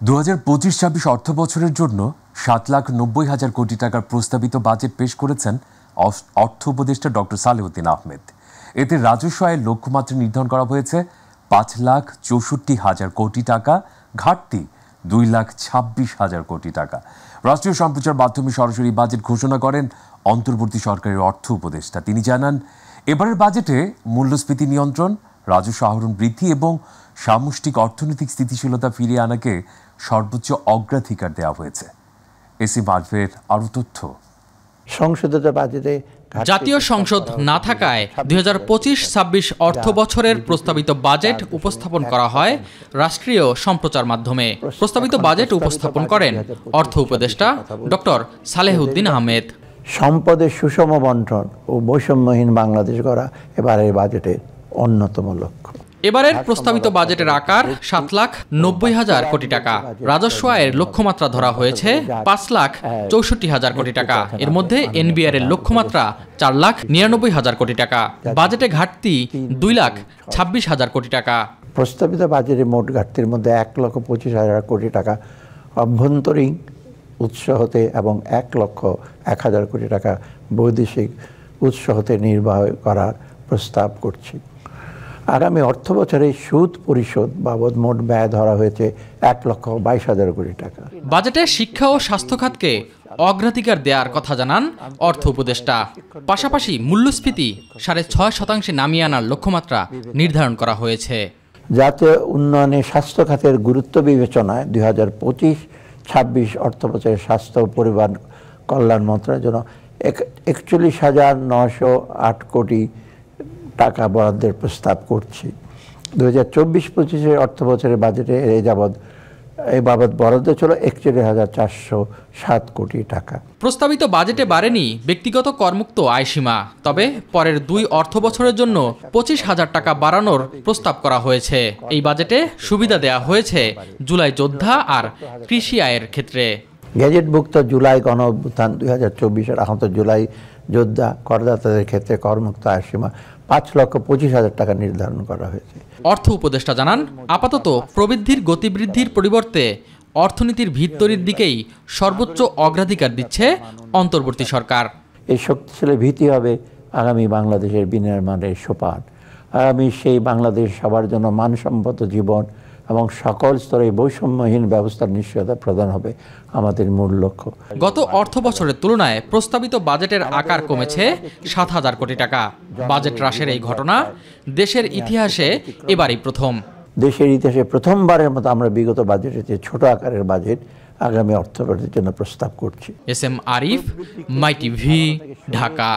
2025-26 অর্থ বছরের জন্য 7,90,000 কোটি টাকার প্রস্তাবিত বাজেট পেশ করেছেন অর্থ উপদেষ্টা ডক্টর সালেহুদ্দিন আহমেদ। এতে রাজস্ব আয়ের লক্ষ্যমাত্রা নির্ধারণ করা হয়েছে 5,64,000 কোটি টাকা, ঘাটতি 2,26,000 কোটি টাকা। রাষ্ট্রীয় সম্প্রচার মাধ্যমে সরাসরি বাজেট ঘোষণা করেন অন্তর্বর্তী সরকারের অর্থ উপদেষ্টা। তিনি জানান, এবারের বাজেটে মূল্যস্ফীতি নিয়ন্ত্রণ, রাজস্ব আহরণ বৃদ্ধি এবং সামষ্টিক অর্থনৈতিক স্থিতিশীলতা ফিরিয়ে আনাকে সর্বোচ্চ অগ্রাধিকার দেওয়া হয়েছে। এসি মার্ভের আরও তথ্য। সংসদের বাজেটে জাতীয় সংসদ না থাকায় 2025-26 অর্থ বছরের প্রস্তাবিত বাজেট উপস্থাপন করা হয় রাষ্ট্রীয় সম্প্রচার মাধ্যমে। প্রস্তাবিত বাজেট উপস্থাপন করেন অর্থ উপদেষ্টা ডক্টর সালেহুদ্দিন আহমেদ। সম্পদের সুষম বন্টন ও বৈষম্যহীন বাংলাদেশ গড়া এবারের বাজেটের অন্যতম লক্ষ্য। এবারের প্রস্তাবিত বাজেটের আকার 7,90,000 কোটি টাকা। রাজস্ব আয়ের লক্ষ্যমাত্রা ধরা হয়েছে 5,64,000 কোটি টাকা। এর মধ্যে এনবিআর এর লক্ষ্যমাত্রা 4,99,000 কোটি টাকা। বাজেটে ঘাটতি 2,26,000 কোটি টাকা। প্রস্তাবিত বাজেটের মোট ঘাটতির মধ্যে 1,25,000 কোটি টাকা অভ্যন্তরীণ উৎস হতে এবং 1,01,000 কোটি টাকা বৈদেশিক উৎস হতে নির্বাহ করার প্রস্তাব করছি। আগামী অর্থ বছরে সুদ পরিশোধ বাবদ মোট ব্যয় ধরা হয়েছে 1,22,000 কোটি টাকা। বাজেটে শিক্ষা ও স্বাস্থ্য খাতকে অগ্রাধিকার দেওয়ার কথা জানান অর্থ উপদেষ্টা। পাশাপাশি মূল্যস্ফীতি 6.5% নামিয়ে আনার লক্ষ্যমাত্রা নির্ধারণ করা হয়েছে। জাতীয় উন্নয়নে স্বাস্থ্য খাতের গুরুত্ব বিবেচনায় 2025-26 অর্থ বছরে স্বাস্থ্য ও পরিবার কল্যাণ মন্ত্রণালয়ের জন্য 41,908 কোটি টাকা বরাদ্দের প্রস্তাব করছি। 2024-25 অর্থ বছরের বাজেটে এই বাবদ বরাদ্দ ছিল 41,407 কোটি টাকা। প্রস্তাবিত বাজেটে বাড়েনি ব্যক্তিগত করমুক্ত আয়সীমা, তবে পরের 2 অর্থ বছরের জন্য 25,000 টাকা বাড়ানোর প্রস্তাব করা হয়েছে। এই বাজেটে সুবিধা দেওয়া হয়েছে জুলাই যোদ্ধা আর কৃষি আয়ের ক্ষেত্রে। গেজেটভুক্ত জুলাই গণ অভ্যুত্থান 2024-এর আহত জুলাই যোদ্ধা করদাতাদের ক্ষেত্রে করমুক্ত আয়সীমা 5,25,000 টাকা নির্ধারণ করা হয়েছে। অর্থ উপদেষ্টা জানান, আপাতত প্রবৃদ্ধির গতিবৃদ্ধির পরিবর্তে অর্থনীতির ভিত তৈরির দিকেই সর্বোচ্চ অগ্রাধিকার দিচ্ছে অন্তর্বর্তী সরকার। এই শক্তিশালী ভিত্তি হবে আগামী বাংলাদেশের বিনির্মাণের সোপান। আগামী সেই বাংলাদেশ সবার জন্য মানসম্মত জীবন এবং সকল স্তরে বৈষম্যহীন ব্যবস্থার নিশ্চয়তা প্রদান হবে আমাদের মূল লক্ষ্য। গত অর্থ বছরের তুলনায় প্রস্তাবিত বাজেটের আকার কমেছে 7,000 কোটি টাকা। বাজেট হ্রাসের এই ঘটনা দেশের ইতিহাসে এবারই প্রথম। দেশের ইতিহাসে প্রথমবারের মতো আমরা বিগত বাজেটের চেয়ে ছোট আকারের বাজেট আগামী অর্থ বছরের জন্য প্রস্তাব করছি। এস.এম. আরিফ, মাই টিভি, ঢাকা।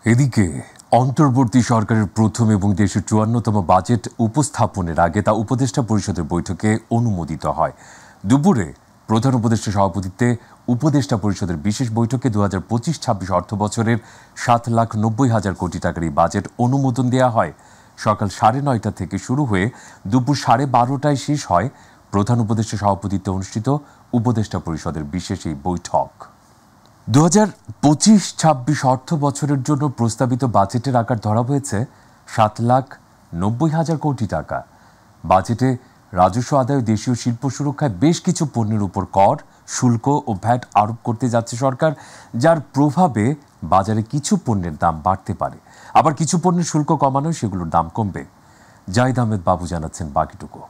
এদিকে অন্তর্বর্তী সরকারের প্রথম এবং দেশের 54তম বাজেট উপস্থাপনের আগে তা উপদেষ্টা পরিষদের বৈঠকে অনুমোদিত হয়। দুপুরে প্রধান উপদেষ্টা সভাপতিত্বে উপদেষ্টা পরিষদের বিশেষ বৈঠকে 2025-26 অর্থ বছরের 7,90,000 কোটি টাকার এই বাজেট অনুমোদন দেওয়া হয়। সকাল 9:30 থেকে শুরু হয়ে দুপুর 12:30টায় শেষ হয় প্রধান উপদেষ্টা সভাপতিত্বে অনুষ্ঠিত উপদেষ্টা পরিষদের বিশেষ এই বৈঠক। 2025-26 অর্থ বছরের জন্য প্রস্তাবিত বাজেটের আকার ধরা হয়েছে 7,90,000 কোটি টাকা। বাজেটে রাজস্ব আদায়, দেশীয় শিল্প সুরক্ষায় বেশ কিছু পণ্যের উপর কর, শুল্ক ও ভ্যাট আরোপ করতে যাচ্ছে সরকার, যার প্রভাবে বাজারে কিছু পণ্যের দাম বাড়তে পারে, আবার কিছু পণ্যের শুল্ক কমানো সেগুলোর দাম কমবে। জাহিদ আহমেদ বাবু জানাচ্ছেন বাকিটুকু।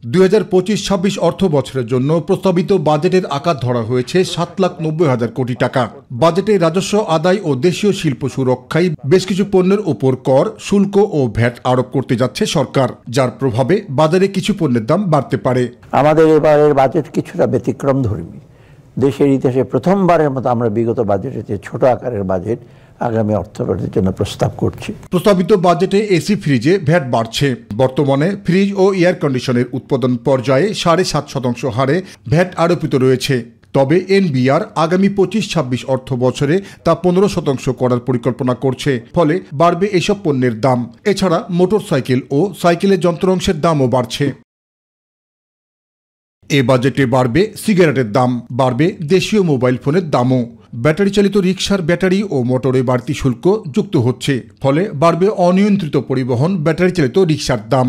2025-26 অর্থ বছরের জন্য প্রস্তাবিত বাজেটের আকার ধরা হয়েছে 7,90,000 কোটি টাকা। বাজেটে রাজস্ব আদায় ও দেশীয় শিল্প সুরক্ষায় বেশ কিছু পণ্যের উপর কর, শুল্ক ও ভ্যাট আরোপ করতে যাচ্ছে সরকার, যার প্রভাবে বাজারে কিছু পণ্যের দাম বাড়তে পারে। আমাদের এবারের বাজেট কিছুটা ব্যতিক্রমধর্মী। দেশের ইতিহাসে প্রথমবারের মতো আমরা বিগত বাজেটের চেয়ে ছোট আকারের বাজেট আগামী অর্থ বছরের জন্য প্রস্তাব করছি। প্রস্তাবিত বাজেটে এসি ফ্রিজে ভ্যাট বাড়ছে। বর্তমানে ফ্রিজ ও এয়ার কন্ডিশনের উৎপাদন পর্যায়ে 7.5% হারে ভ্যাট আরোপিত রয়েছে। তবে এনবিআর আগামী 25-26 অর্থ বছরে তা 15% করার পরিকল্পনা করছে, ফলে বাড়বে এসব পণ্যের দাম। এছাড়া মোটরসাইকেল ও সাইকেলের যন্ত্রাংশের দামও বাড়ছে। এ বাজেটে বাড়বে সিগারেটের দাম, বাড়বে দেশীয় মোবাইল ফোনের দামও। ব্যাটারি চালিত রিকশার ব্যাটারি ও মোটরে বাড়তি শুল্ক যুক্ত হচ্ছে, ফলে বাড়বে অনিয়ন্ত্রিত পরিবহন ব্যাটারি চালিত রিকশার দাম।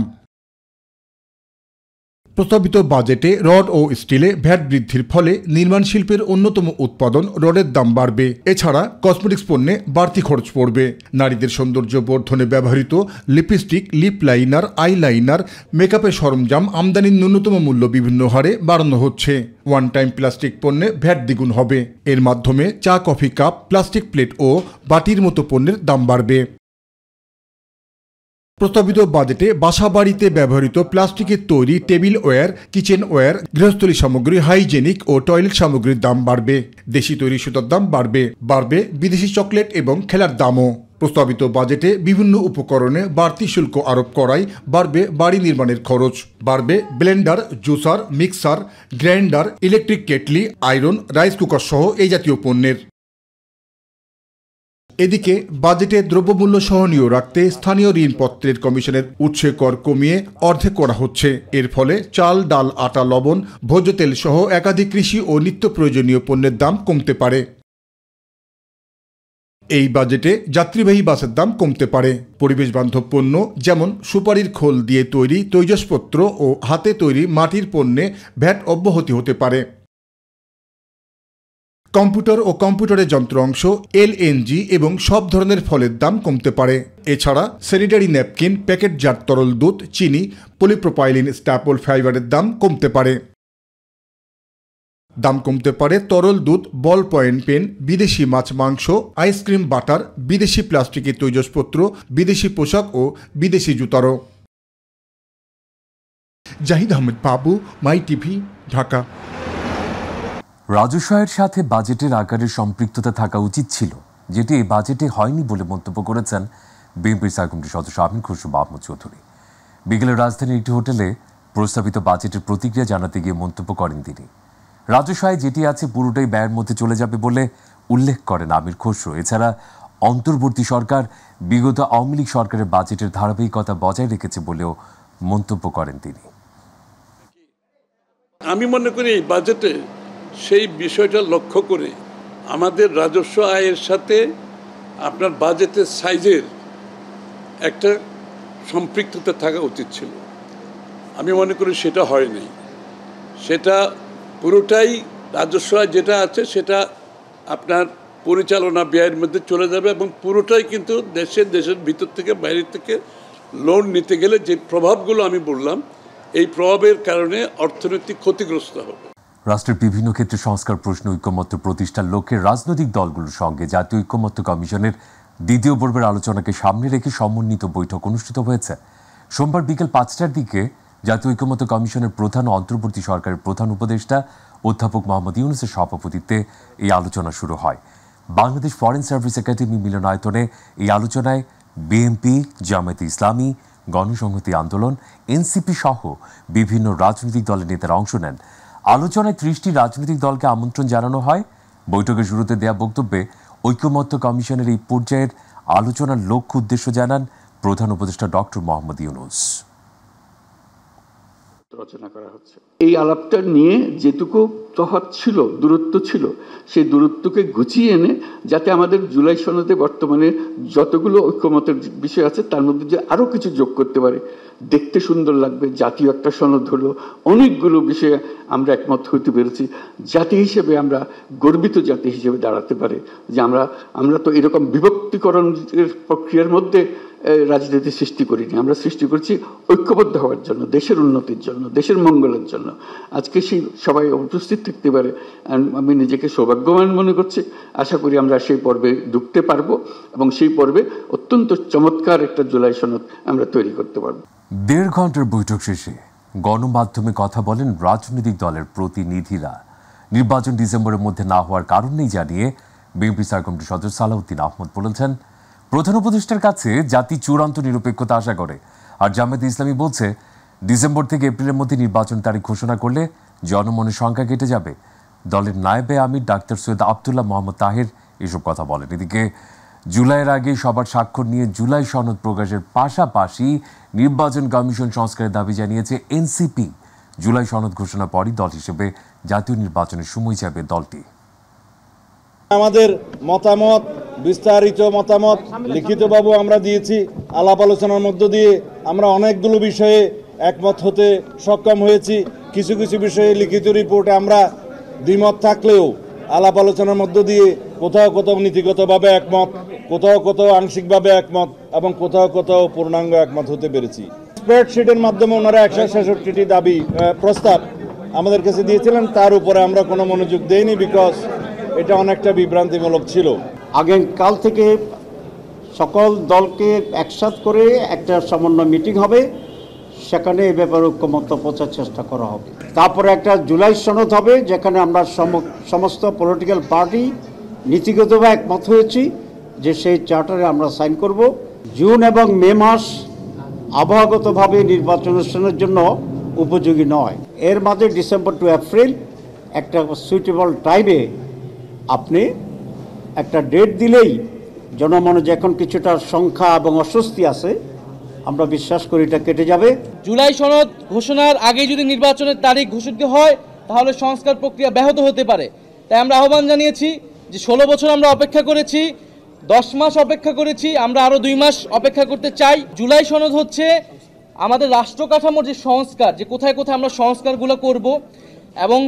প্রস্তাবিত বাজেটে রড ও স্টিলে ভ্যাট বৃদ্ধির ফলে নির্মাণ শিল্পের অন্যতম উৎপাদন রডের দাম বাড়বে। এছাড়া কসমেটিক্স পণ্যে বাড়তি খরচ পড়বে। নারীদের সৌন্দর্য বর্ধনে ব্যবহৃত lipstick, lip liner, eye liner, মেকআপের সরঞ্জাম আমদানির ন্যূনতম মূল্য বিভিন্ন হারে বাড়ানো হচ্ছে। ওয়ান টাইম প্লাস্টিক পণ্যে ভ্যাট দ্বিগুণ হবে। এর মাধ্যমে চা, কফি কাপ, প্লাস্টিক প্লেট ও বাটির মতো পণ্যের দাম বাড়বে। প্রস্তাবিত বাজেটে বাসাবাড়িতে ব্যবহৃত প্লাস্টিকের তৈরি টেবিল ওয়্যার, কিচেন ওয়্যার, গৃহস্থলী সামগ্রী, হাইজেনিক ও টয়লেট সামগ্রীর দাম বাড়বে। দেশি তৈরি সুতার দাম বাড়বে বিদেশি চকলেট এবং খেলার দামও। প্রস্তাবিত বাজেটে বিভিন্ন উপকরণে বাড়তি শুল্ক আরোপ করায় বাড়বে বাড়ি নির্মাণের খরচ, বাড়বে Blender, juicer, mixer, grinder, electric kettle, iron, rice cooker সহ এই জাতীয় পণ্যের। এদিকে বাজেটে দ্রব্যমূল্য সহনীয় রাখতে স্থানীয় ঋণপত্রের কমিশনের উৎসে কর কমিয়ে অর্ধেক করা হচ্ছে। এর ফলে চাল, ডাল, আটা, লবণ, ভোজ্য তেল সহ একাধিক কৃষি ও নিত্য প্রয়োজনীয় পণ্যের দাম কমতে পারে। এই বাজেটে যাত্রীবাহী বাসের দাম কমতে পারে। পরিবেশ বান্ধব পণ্য যেমন সুপারির খোল দিয়ে তৈরি তৈজসপত্র ও হাতে তৈরি মাটির পণ্যে ভ্যাট অব্যাহতি হতে পারে। কম্পিউটার ও কম্পিউটারের যন্ত্র অংশ, এলএনজি এবং সব ধরনের ফলের দাম কমতে পারে। এছাড়া স্যানিটারি ন্যাপকিন, প্যাকেটজাত তরল দুধ, চিনি, পলিপ্রোপাইলিন স্ট্যাপল ফাইবারের দাম কমতে পারে। দাম কমতে পারে তরল দুধ, বল পয়েন্ট পেন, বিদেশি মাছ, মাংস, আইসক্রিম, বাটার, বিদেশি প্লাস্টিকের তৈজসপত্র, বিদেশি পোশাক ও বিদেশি জুতারও। জাহিদ আহমেদ বাবু, মাই টিভি, ঢাকা। রাজস্ব আয়ের সাথে বাজেটের আকারের সম্পৃক্ততা থাকা উচিত ছিল, যেটি এই বাজেটে হয়নি বলে মন্তব্য করেছেন বিএনপির স্থায়ী কমিটির সদস্য আমির খসরু মাহমুদ চৌধুরী। বিকেলে রাজধানীর একটি হোটেলে প্রস্তাবিত বাজেটের প্রতিক্রিয়া জানাতে গিয়ে মন্তব্য করেন তিনি। রাজস্ব আয় যেটি আছে পুরোটাই ব্যয়ের মধ্যে চলে যাবে বলে উল্লেখ করেন আমির খসরু। এছাড়া অন্তর্বর্তী সরকার বিগত আওয়ামী লীগ সরকারের বাজেটের ধারাবাহিকতা বজায় রেখেছে বলেও মন্তব্য করেন তিনি। আমি মনে করি এই বাজেটে সেই বিষয়টা লক্ষ্য করে আমাদের রাজস্ব আয়ের সাথে আপনার বাজেটের সাইজের একটা সম্পৃক্ততা থাকা উচিত ছিল। আমি মনে করি সেটা হয়নি। সেটা পুরোটাই রাজস্ব আয় যেটা আছে সেটা আপনার পরিচালনা ব্যয়ের মধ্যে চলে যাবে এবং পুরোটাই কিন্তু দেশের ভিতর থেকে বাইরে থেকে লোন নিতে গেলে যে প্রভাবগুলো আমি বললাম, এই প্রভাবের কারণে অর্থনৈতিক ক্ষতিগ্রস্ত হবে। রাষ্ট্রের বিভিন্ন ক্ষেত্রে সংস্কার প্রশ্নে ঐকমত্য প্রতিষ্ঠার লক্ষ্যে রাজনৈতিক দলগুলোর সঙ্গে জাতীয় ঐকমত্য কমিশনের দ্বিতীয় পর্বের আলোচনাকে সামনে রেখে সমন্বিত বৈঠক অনুষ্ঠিত হয়েছে। সোমবার বিকেল 5টার দিকে জাতীয় ঐকমত্য কমিশনের প্রধান ও অন্তর্বর্তী সরকারের প্রধান উপদেষ্টা অধ্যাপক মোহাম্মদ ইউনূসের সভাপতিত্বে এই আলোচনা শুরু হয়। বাংলাদেশ ফরেন সার্ভিস একাডেমি মিলনায়তনে এই আলোচনায় বিএনপি, জামায়াতে ইসলামী, গণসংহতি আন্দোলন, এনসিপি সহ বিভিন্ন রাজনৈতিক দলের নেতারা অংশ নেন। আলোচনায় 30টি রাজনৈতিক দলকে আমন্ত্রণ জানানো হয়। বৈঠকের শুরুতে দেয়া বক্তব্যে ঐকমত্য কমিশনের এই পর্যায়ের আলোচনার লক্ষ্য উদ্দেশ্য জানান প্রধান উপদেষ্টা ডক্টর মোহাম্মদ ইউনূস। রচনা করা হচ্ছে এই আলাপটা নিয়ে যেটুকু তফাৎ ছিল, দূরত্ব ছিল, সেই দূরত্বকে গুছিয়ে এনে যাতে আমাদের জুলাই সনদে বর্তমানে যতগুলো ঐকমত্যের বিষয় আছে তার মধ্যে যে আরো কিছু যোগ করতে পারে, দেখতে সুন্দর লাগবে, জাতীয় একটা সনদ হলো, অনেকগুলো বিষয়ে আমরা একমত হতে পেরেছি। জাতি হিসেবে আমরা গর্বিত জাতি হিসেবে দাঁড়াতে পারে যে আমরা তো এরকম বিভক্তিকরণের প্রক্রিয়ার মধ্যে রাজনীতি সৃষ্টি করিনি। আমরা সৃষ্টি করছি ঐক্যবদ্ধ হওয়ার জন্য, দেশের উন্নতির জন্য, দেশের মঙ্গলের জন্য। আজকে সেই সবাই উপস্থিত থাকতে পারে, আমি নিজেকে সৌভাগ্যবান মনে করছি। আশা করি আমরা সেই পর্বে ঢুকতে পারবো এবং সেই পর্বে অত্যন্ত চমৎকার একটা জুলাই সনদ আমরা তৈরি করতে পারবো। 1.5 ঘন্টার বৈঠক শেষে গণমাধ্যমে কথা বলেন রাজনৈতিক দলের প্রতিনিধিরা। নির্বাচন ডিসেম্বরের মধ্যে না হওয়ার কারণ নেই জানিয়ে বিএনপি স্থায়ী কমিটির সদস্য সালাউদ্দিন আহমদ বলেছেন, প্রধান উপদেষ্টার কাছে জাতি চূড়ান্ত নিরপেক্ষতা আশা করে। আর জামায়াতে ইসলামী বলছে, ডিসেম্বর থেকে এপ্রিলের মধ্যে নির্বাচন তারিখ ঘোষণা করলে জনমনের সংখ্যা কেটে যাবে। দলের নায়েবে আমির ডাক্তার সৈয়দ আবদুল্লাহ মোহাম্মদ তাহের এসব কথা বলেন। এদিকে জুলাইয়ের আগে সবার স্বাক্ষর নিয়ে জুলাই সনদ প্রকাশের পাশাপাশি নির্বাচন কমিশন সংস্কারের দাবি জানিয়েছে এনসিপি। জুলাই সনদ ঘোষণার পরই দল হিসেবে জাতীয় নির্বাচনের সময় যাবে দলটি। আমাদের মতামত, বিস্তারিত মতামত লিখিতভাবে আমরা দিয়েছি। আলাপ আলোচনার মধ্য দিয়ে আমরা অনেকগুলো বিষয়ে একমত হতে সক্ষম হয়েছি। কিছু কিছু বিষয়ে লিখিত রিপোর্টে আমরা দ্বিমত থাকলেও আলাপ আলোচনার মধ্য দিয়ে কোথাও কোথাও নীতিগতভাবে একমত, কোথাও কোথাও আংশিকভাবে একমত এবং কোথাও কোথাও পূর্ণাঙ্গ একমত হতে পেরেছি। স্প্রেডশিটের মাধ্যমে ওনারা 166টি দাবি প্রস্তাব আমাদের কাছে দিয়েছিলেন, তার উপরে আমরা কোনো মনোযোগ দেইনি, বিকজ এটা অনেকটা বিভ্রান্তিমূলক ছিল। আগামীকাল থেকে সকল দলকে একসাথ করে একটা সমন্বয় মিটিং হবে, সেখানে এই ব্যাপারে ঐক্যমত্য পৌঁছার চেষ্টা করা হবে। তারপরে একটা জুলাই সনদ হবে, যেখানে আমরা সমস্ত পলিটিক্যাল পার্টি নীতিগতভাবে একমত হয়েছি যে সেই চার্টারে আমরা সাইন করব। জুন এবং মে মাস আবহাওয়াগতভাবে নির্বাচনের জন্য উপযোগী নয়। এর মাঝে ডিসেম্বর টু এপ্রিল একটা সুইটেবল টাইমে আপনি একটা ডেট দিলেই জনমনে যে এখন কিছুটা সংখ্যা এবং অস্বস্তি আছে, আমরা বিশ্বাস করি এটা কেটে যাবে। জুলাই সনদ ঘোষণার আগে যদি নির্বাচনের তারিখ ঘোষিত হয় তাহলে সংস্কার প্রক্রিয়া ব্যাহত হতে পারে। তাই আমরা আহ্বান জানিয়েছি যে 16 বছর আমরা অপেক্ষা করেছি, 10 মাস অপেক্ষা করেছি, আমরা আরও 2 মাস অপেক্ষা করতে চাই। জুলাই সনদ হচ্ছে আমাদের রাষ্ট্র কাঠামোর যে সংস্কার, যে কোথায় কোথায় আমরা সংস্কারগুলো করব এবং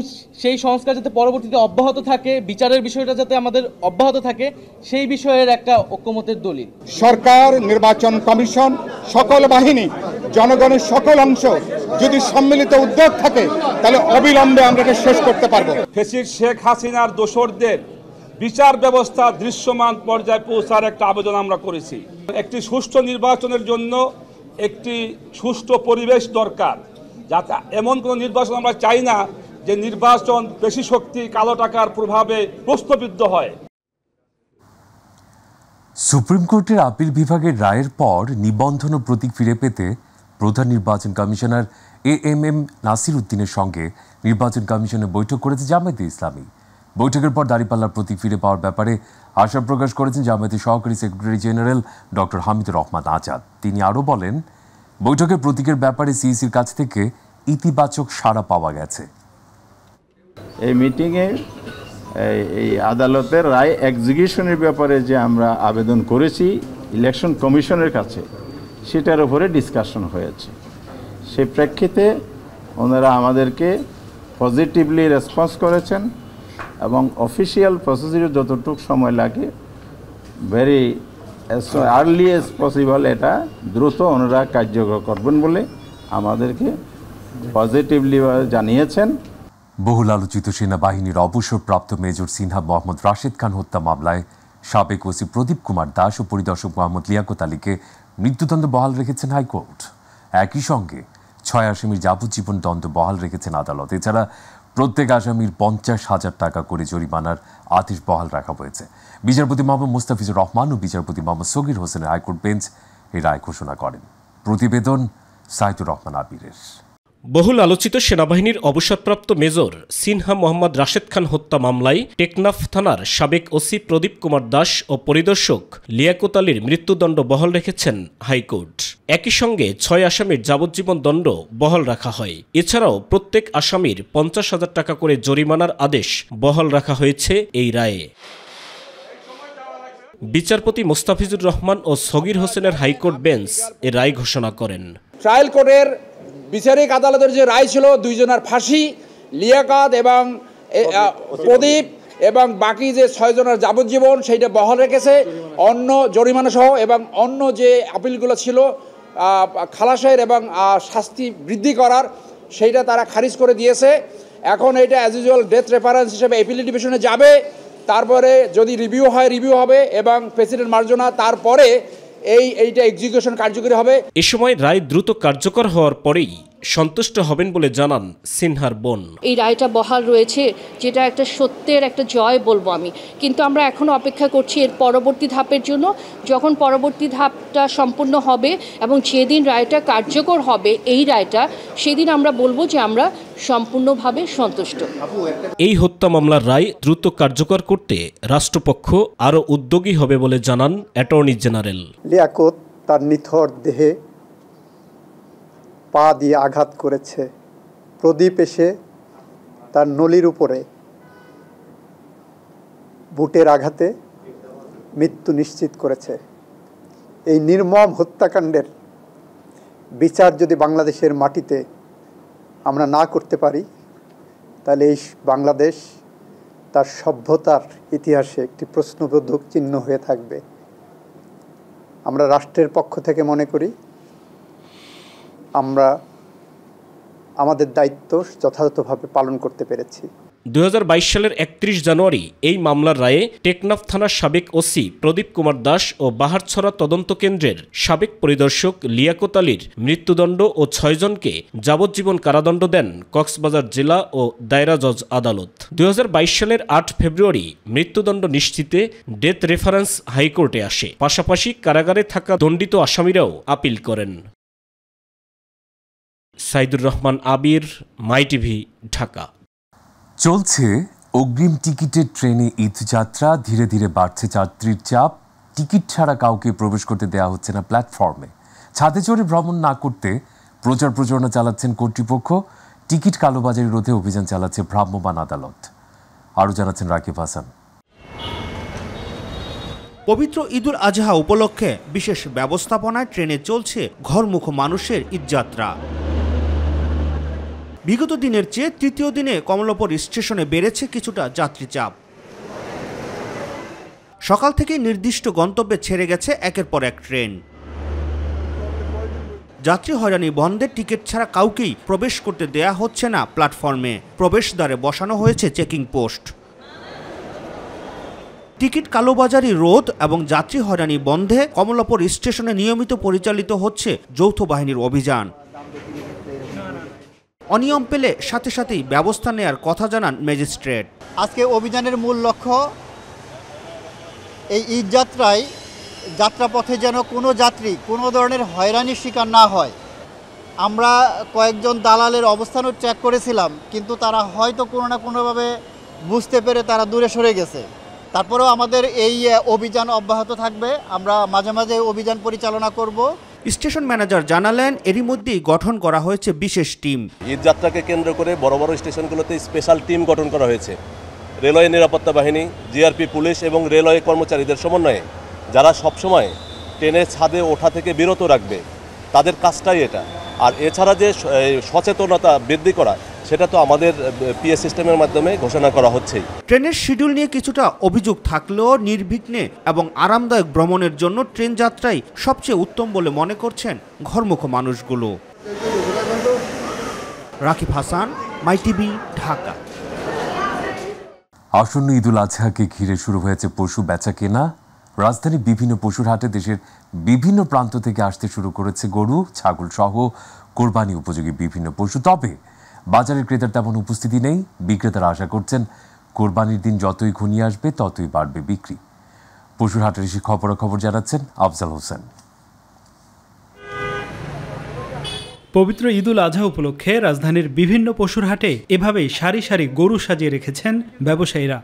সেই সংস্কার যাতে পরবর্তীতে অব্যাহত থাকে, বিচারের বিষয়টা যাতে আমাদের অব্যাহত থাকে, সেই বিষয়ের একটা ঐক্যমতের দলিল। সরকার, নির্বাচন কমিশন, সকল বাহিনী, জনগণের সকল অংশ যদি সম্মিলিত উদ্যোগ থাকে তাহলে অবিলম্বে আমরা এটা শেষ করতে পারবো। ফ্যাসিস্ট শেখ হাসিনার দোসরদের বিচার ব্যবস্থা দৃশ্যমান পর্যায়ে পৌঁছার একটা আবেদন আমরা করেছি। একটি সুষ্ঠু নির্বাচনের জন্য একটি সুষ্ঠু পরিবেশ দরকার, যাতে এমন কোনো নির্বাচন আমরা চাই না যে নির্বাচন পেশি শক্তি, কালো টাকার প্রভাবে প্রশ্নবিদ্ধ হয়। সুপ্রিম কোর্টের আপিল বিভাগের রায়ের পর নিবন্ধন ও প্রতীক ফিরে পেতে প্রধান নির্বাচন কমিশনার AMM নাসির উদ্দিনের সঙ্গে নির্বাচন কমিশনের বৈঠক করেছে জামায়াতে ইসলামী। বৈঠকের পর দাঁড়িপাল্লার প্রতীক ফিরে পাওয়ার ব্যাপারে আশা প্রকাশ করেছেন জামায়াতের সহকারী secretary general doctor Hamidur Rahman Azad. তিনি আরও বলেন, বৈঠকের প্রতীকের ব্যাপারে সিইসির কাছ থেকে ইতিবাচক সাড়া পাওয়া গেছে। এই মিটিংয়ে এই আদালতের রায় এক্সিকিউশনের ব্যাপারে যে আমরা আবেদন করেছি ইলেকশন কমিশনের কাছে, সেটার উপরে ডিসকাশন হয়েছে। সেই প্রেক্ষিতে ওনারা আমাদেরকে পজিটিভলি রেসপন্স করেছেন এবং অফিসিয়াল প্রসিডিউর যতটুকু সময় লাগে ভেরি আর্লি এজ পসিবল এটা দ্রুত ওনারা কার্যকর করবেন বলে আমাদেরকে পজিটিভলি জানিয়েছেন। বহুল আলোচিত সেনাবাহিনীর অবসরপ্রাপ্ত মেজর সিনহা মোহাম্মদ রাশেদ খান হত্যা মামলায় সাবেক ওসি প্রদীপ কুমার দাস ও পরিদর্শক মোহাম্মদ লিয়াকত আলীকে মৃত্যুদণ্ড বহাল রেখেছেন হাইকোর্ট। একই সঙ্গে 6 আসামির যাবজ্জীবন দণ্ড বহাল রেখেছেন আদালত। এছাড়া প্রত্যেক আসামির 50,000 টাকা করে জরিমানার আদেশ বহাল রাখা হয়েছে। বিচারপতি মোহাম্মদ মুস্তাফিজুর রহমান ও বিচারপতি মোহাম্মদ সগির হোসেনের হাইকোর্ট বেঞ্চ এই রায় ঘোষণা করেন। প্রতিবেদন সাইদুর রহমান আবিরের। বহুল আলোচিত সেনাবাহিনীর অবসরপ্রাপ্ত মেজর সিনহা মোহাম্মদ রাশেদ খান হত্যা মামলায় টেকনাফ থানার সাবেক ওসি প্রদীপ কুমার দাস ও পরিদর্শক লিয়াকত আলীর মৃত্যুদণ্ড বহাল রেখেছেন হাইকোর্ট। একই সঙ্গে 6 আসামির যাবজ্জীবন দণ্ড বহাল রাখা হয়। এছাড়াও প্রত্যেক আসামির 50,000 টাকা করে জরিমানার আদেশ বহাল রাখা হয়েছে এই রায়ে। বিচারপতি মোস্তাফিজুর রহমান ও সগির হোসেনের হাইকোর্ট বেঞ্চ এ রায় ঘোষণা করেন। ট্রায়াল কোর্টের বিচারিক আদালতের যে রায় ছিল, 2 জনের ফাঁসি, লিয়াকত এবং প্রদীপ এবং বাকি যে 6 জনের যাবজ্জীবন, সেইটা বহাল রেখেছে। অন্য জরিমানা সহ এবং অন্য যে আপিলগুলো ছিল খালাসের এবং শাস্তি বৃদ্ধি করার, সেইটা তারা খারিজ করে দিয়েছে। এখন এটা অ্যাজ ইউজুয়াল ডেথ রেফারেন্স হিসেবে অ্যাপিলেট ডিভিশনে যাবে। তারপরে যদি রিভিউ হয়, রিভিউ হবে এবং প্রেসিডেন্ট মার্জনা তারপরে এইটা এক্সিকিউশন কার্যকরী হবে। এ সময় রায় দ্রুত কার্যকর হওয়ার পরেই সন্তুষ্ট হবেন বলে জানান সিনহার বোন। এই রায়টা বহাল রয়েছে, যেটা একটা সত্যের একটা জয় বলবো আমি। কিন্তু আমরা এখনো অপেক্ষা করছি এর পরবর্তী ধাপের জন্য। যখন পরবর্তী ধাপটা সম্পূর্ণ হবে এবং যেদিন রায়টা কার্যকর হবে এই রায়টা, সেদিন আমরা বলবো যে আমরা সম্পূর্ণভাবে সন্তুষ্ট। এই হত্যা মামলার রায় দ্রুত কার্যকর করতে রাষ্ট্রপক্ষ আরও উদ্যোগী হবে বলে জানান অ্যাটর্নি জেনারেল। লিয়াকত তার নিথর দেহে পা দিয়ে আঘাত করেছে। প্রদীপ এসে তার নলির উপরে বুটের আঘাতে মৃত্যু নিশ্চিত করেছে। এই নির্মম হত্যাকাণ্ডের বিচার যদি বাংলাদেশের মাটিতে আমরা না করতে পারি, তাহলে এই বাংলাদেশ তার সভ্যতার ইতিহাসে একটি প্রশ্নবোধক চিহ্ন হয়ে থাকবে। আমরা রাষ্ট্রের পক্ষ থেকে মনে করি আমরা আমাদের দায়িত্ব যথাযথভাবে পালন করতে পেরেছি। 2022 সালের 31 জানুয়ারি এই মামলার রায়ে টেকনাফ থানার সাবেক ওসি প্রদীপ কুমার দাস ও বাহারছড়া তদন্ত কেন্দ্রের সাবেক পরিদর্শক লিয়াকত আলীর মৃত্যুদণ্ড ও 6 জনকে যাবজ্জীবন কারাদণ্ড দেন কক্সবাজার জেলা ও দায়রা জজ আদালত। 2022 সালের 8 ফেব্রুয়ারি মৃত্যুদণ্ড নিশ্চিতে ডেথ রেফারেন্স হাইকোর্টে আসে। পাশাপাশি কারাগারে থাকা দণ্ডিত আসামিরাও আপিল করেন। সাইদুর রহমান আবির, মাই টিভি, ঢাকা। চলছে অগ্রিম টিকিটের ট্রেনে ঈদযাত্রা। ধীরে ধীরে বাড়ছে যাত্রীর চাপ। টিকিট ছাড়া কাউকে প্রবেশ করতে দেওয়া হচ্ছে না প্ল্যাটফর্মে। ছাদে চড়ে ভ্রমণ না করতে প্রচার প্রচারণা চালাচ্ছেন কর্তৃপক্ষ। টিকিট কালোবাজারি রোধে অভিযান চালাচ্ছে ভ্রাম্যমাণ আদালত। আরও জানাচ্ছেন রাকিব হাসান। পবিত্র ঈদুল আজহা উপলক্ষে বিশেষ ব্যবস্থাপনায় ট্রেনে চলছে ঘরমুখ মানুষের ঈদযাত্রা। বিগত দিনের চেয়ে তৃতীয় দিনে কমলাপুর স্টেশনে বেড়েছে কিছুটা যাত্রী চাপ। সকাল থেকে নির্দিষ্ট গন্তব্যে ছেড়ে গেছে একের পর এক ট্রেন। যাত্রী হয়রানি বন্ধে টিকিট ছাড়া কাউকেই প্রবেশ করতে দেয়া হচ্ছে না প্ল্যাটফর্মে। প্রবেশদ্বারে বসানো হয়েছে চেকিং পোস্ট। টিকিট কালোবাজারি রোধ এবং যাত্রী হয়রানি বন্ধে কমলাপুর স্টেশনে নিয়মিত পরিচালিত হচ্ছে যৌথ বাহিনীর অভিযান। অনিয়ম পেলে সাথে সাথেই ব্যবস্থা নেয়ার কথা জানান ম্যাজিস্ট্রেট। আজকে অভিযানের মূল লক্ষ্য এই ঈদযাত্রায় যাত্রাপথে যেন কোনো যাত্রী কোনো ধরনের হয়রানির শিকার না হয়। আমরা কয়েকজন দালালের অবস্থানও চেক করেছিলাম, কিন্তু তারা হয়তো কোনো না কোনোভাবে বুঝতে পেরে তারা দূরে সরে গেছে। তারপরেও আমাদের এই অভিযান অব্যাহত থাকবে। আমরা মাঝে মাঝে অভিযান পরিচালনা করব। স্টেশন ম্যানেজার জানালেন, এরই মধ্যেই গঠন করা হয়েছে বিশেষ টিম। ঈদযাত্রাকে কেন্দ্র করে বড় বড় স্টেশনগুলোতে স্পেশাল টিম গঠন করা হয়েছে। রেলওয়ে নিরাপত্তা বাহিনী, জিআরপি, পুলিশ এবং রেলওয়ে কর্মচারীদের সমন্বয়ে, যারা সবসময় ট্রেনের ছাদে ওঠা থেকে বিরত রাখবে। তাদের কাজটাই এটা। আর এছাড়া যে সচেতনতা বৃদ্ধি করা, সেটা তো আমাদের পিএস সিস্টেমের মাধ্যমে ঘোষণা করা হচ্ছে। ট্রেনের শিডিউল নিয়ে কিছুটা অভিযোগ থাকলেও নির্বিঘ্নে এবং আরামদায়ক ভ্রমণের জন্য ট্রেন যাত্রাই সবচেয়ে উত্তম বলে মনে করছেন ঘরমুখ মানুষগুলো। রাকিব হাসান, মাই টিভি, ঢাকা। আসন্ন ঈদুল আজহাকে ঘিরে শুরু হয়েছে পশু বেচা কেনা। রাজধানীর বিভিন্ন পশুর হাটে দেশের বিভিন্ন প্রান্ত থেকে আসতে শুরু করেছে গরু, ছাগল সহ কোরবানি উপযোগী বিভিন্ন পশু। তবে বাজারের ক্রেতার তেমন উপস্থিতি নেই। বিক্রেতারা আশা করছেন কোরবানির দিন যতই ঘনিয়ে আসবে ততই বাড়বে বিক্রি। পশুর হাটের এসে খবরাখবর জানাচ্ছেন আফজাল হোসেন। পবিত্র ঈদুল আজহা উপলক্ষে রাজধানীর বিভিন্ন পশুর হাটে এভাবেই সারি সারি গরু সাজিয়ে রেখেছেন ব্যবসায়ীরা।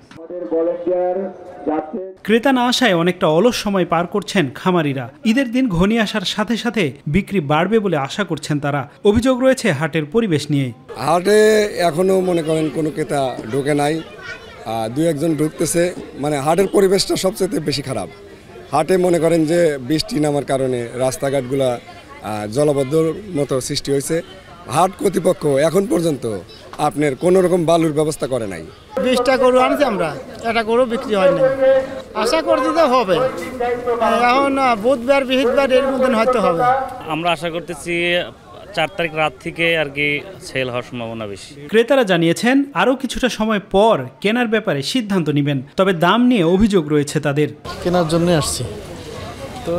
ক্রেতা না আসায় অনেকটা অলস সময় পার করছেন খামারিরা। ঈদের দিন ঘনিয়ে আসার সাথে সাথে বিক্রি বাড়বে বলে আশা করছেন তারা। অভিযোগ রয়েছে হাটের পরিবেশ নিয়ে। হাটে এখনো মনে করেন কোনো ক্রেতা ঢোকে নাই, দুই একজন ঢুকতেছে। মানে হাটের পরিবেশটা সবচেয়ে বেশি খারাপ। হাটে মনে করেন যে বৃষ্টি নামার কারণে রাস্তাঘাটগুলা জলবদ্ধর মতো সৃষ্টি হয়েছে। হাট কর্তৃপক্ষ এখন পর্যন্ত আপনার কোনো রকম বালুর ব্যবস্থা করে নাই। 20টা গরু আনছি আমরা, এটা গরু বিক্রি হয় না। আশা করতে তো হবে, এখন বুধবার বৃহস্পতিবার এর মধ্যে হয়তো হবে। আমরা আশা করতেছি 4 তারিখ রাত থেকে আর কি সেল হওয়ার সম্ভাবনা বেশি। ক্রেতারা জানিয়েছেন আরও কিছুটা সময় পর কেনার ব্যাপারে সিদ্ধান্ত নেবেন। তবে দাম নিয়ে অভিযোগ রয়েছে তাদের। কেনার জন্য আসছি, তো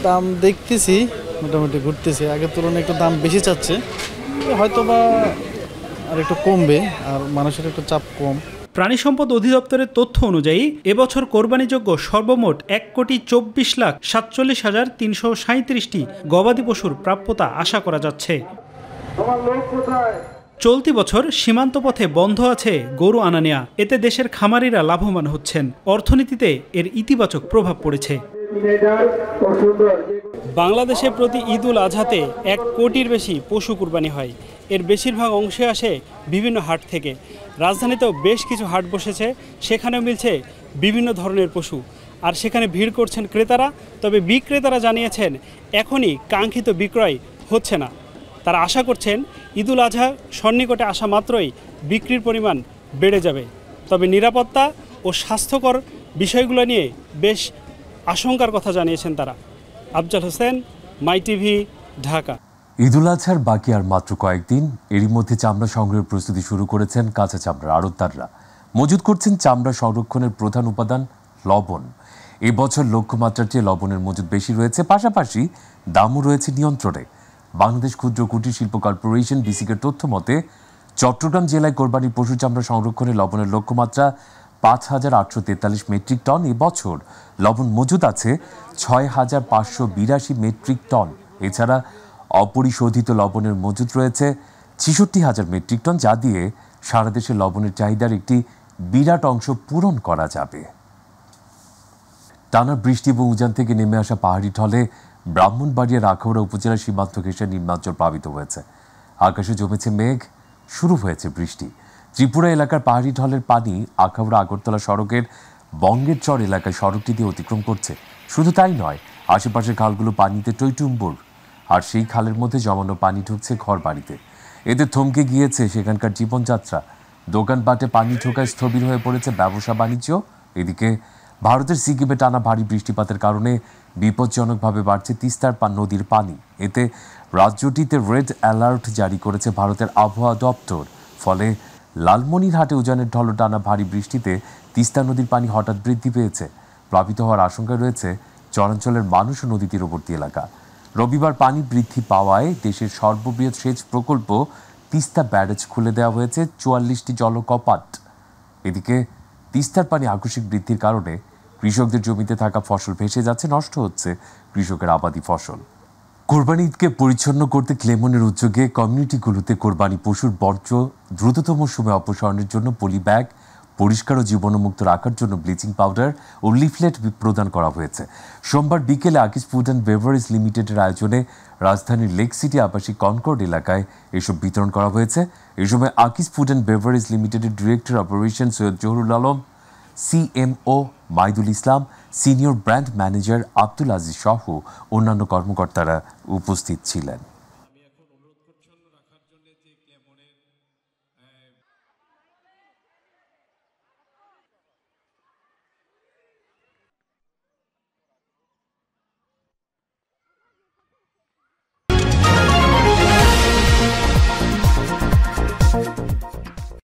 দাম দেখতেছি মোটামুটি ঘুরতেছে। আগের তুলনায় একটু দাম বেশি চাচ্ছে, হয়তো বা আর একটু কমবে, আর মানুষের একটু চাপ কম। প্রাণী সম্পদ অধিদপ্তরের তথ্য অনুযায়ী এবছর কোরবানিযোগ্য সর্বমোট 1,24,47,337টি গবাদি পশুর প্রাপ্যতা আশা করা যাচ্ছে। চলতি বছর সীমান্ত পথে বন্ধ আছে গরু আনা নেয়া। এতে দেশের খামারিরা লাভবান হচ্ছেন। অর্থনীতিতে এর ইতিবাচক প্রভাব পড়েছে। বাংলাদেশে প্রতি ঈদুল আজহাতে 1 কোটির বেশি পশু কুরবানি হয়। এর বেশিরভাগ অংশে আসে বিভিন্ন হাট থেকে। রাজধানীতেও বেশ কিছু হাট বসেছে, সেখানেও মিলছে বিভিন্ন ধরনের পশু। আর সেখানে ভিড় করছেন ক্রেতারা। তবে বিক্রেতারা জানিয়েছেন এখনই কাঙ্ক্ষিত বিক্রয় হচ্ছে না। তারা আশা করছেন ঈদুল আজহা সন্নিকটে আসা মাত্রই বিক্রির পরিমাণ বেড়ে যাবে। তবে নিরাপত্তা ও স্বাস্থ্যকর বিষয়গুলো নিয়ে বেশ আশঙ্কার কথা জানিয়েছেন তারা। আফজাল হোসেন, মাই টিভি, ঢাকা। ঈদুল আজহার বাকি আর মাত্র কয়েকদিন। এরই মধ্যে চামড়া সংগ্রহের প্রস্তুতি শুরু করেছেন কাঁচা চামড়ার আড়তদাররা। মজুত করছেন চামড়া সংরক্ষণের প্রধান উপাদান লবণ। এবছর লক্ষ্যমাত্রার চেয়ে লবণের মজুত বেশি রয়েছে, পাশাপাশি দামও রয়েছে নিয়ন্ত্রণে। বাংলাদেশ ক্ষুদ্র কুটির শিল্প কর্পোরেশন বিসিকের তথ্য মতে চট্টগ্রাম জেলায় কোরবানির পশু চামড়া সংরক্ষণে লবণের লক্ষ্যমাত্রা 5,843 মেট্রিক টন। এবছর লবণ মজুত আছে 6,582 মেট্রিক টন। এছাড়া অপরিশোধিত লবণের মজুত রয়েছে 66,000 মেট্রিক টন, যা দিয়ে সারা দেশে লবণের চাহিদার একটি বিরাট অংশ পূরণ করা যাবে। টানা বৃষ্টি এবং উজান থেকে নেমে আসা পাহাড়ি ঢলে ব্রাহ্মণবাড়িয়ার আখাউড়া উপজেলার সীমান্ত ঘেঁষে নিম্নাঞ্চল প্লাবিত হয়েছে। আকাশে জমেছে মেঘ, শুরু হয়েছে বৃষ্টি। ত্রিপুরা এলাকার পাহাড়ি ঢলের পানি আখাউড়া আগরতলা সড়কের বঙ্গের চর এলাকায় সড়কটি দিয়ে অতিক্রম করছে। শুধু তাই নয়, আশেপাশের খালগুলো পানিতে টইটুম্বুর, আর সেই খালের মধ্যে জমানো পানি ঢুকছে ঘর বাড়িতে। এতে থমকে গিয়েছে সেখানকার জীবনযাত্রা। দোকানপাটে পানি ঢোকায় স্থবির হয়ে পড়েছে ব্যবসা বাণিজ্য। এদিকে ভারতের সিকিমে টানা ভারী বৃষ্টিপাতের কারণে বিপজ্জনকভাবে বাড়ছে তিস্তার নদীর পানি। এতে রাজ্যটিতে রেড অ্যালার্ট জারি করেছে ভারতের আবহাওয়া দপ্তর। ফলে লালমনিরহাটে উজানের ঢলে টানা ভারী বৃষ্টিতে তিস্তা নদীর পানি হঠাৎ বৃদ্ধি পেয়েছে। প্লাবিত হওয়ার আশঙ্কা রয়েছে চরাঞ্চলের মানুষ ও নদী তীরবর্তী এলাকা। রবিবার পানি বৃদ্ধি পাওয়ায় দেশের সর্ববৃহৎ সেচ প্রকল্প তিস্তা ব্যারেজ খুলে দেওয়া হয়েছে 44টি জলকপাট। এদিকে তিস্তার পানি আকস্মিক বৃদ্ধির কারণে কৃষকদের জমিতে থাকা ফসল ভেসে যাচ্ছে, নষ্ট হচ্ছে কৃষকের আবাদি ফসল। কোরবানি ঈদকে পরিচ্ছন্ন করতে ক্লেমনের উদ্যোগে কমিউনিটিগুলোতে কোরবানি পশুর বর্জ্য দ্রুততম সময়ে অপসারণের জন্য পলি ব্যাগ, পরিষ্কার ও জীবাণুমুক্ত রাখার জন্য ব্লিচিং পাউডার ও লিফলেট প্রদান করা হয়েছে। সোমবার বিকেলে আকিজ ফুড অ্যান্ড বেভারেজ লিমিটেডের আয়োজনে রাজধানীর লেক সিটি আবাসিক কনকর্ড এলাকায় এসব বিতরণ করা হয়েছে। এই সময় আকিজ ফুড অ্যান্ড বেভারেজ লিমিটেডের director operation Syed Zahurul Alam, CMO Maidul Islam, senior brand manager Abdul Aziz সহ অন্যান্য কর্মকর্তারা উপস্থিত ছিলেন।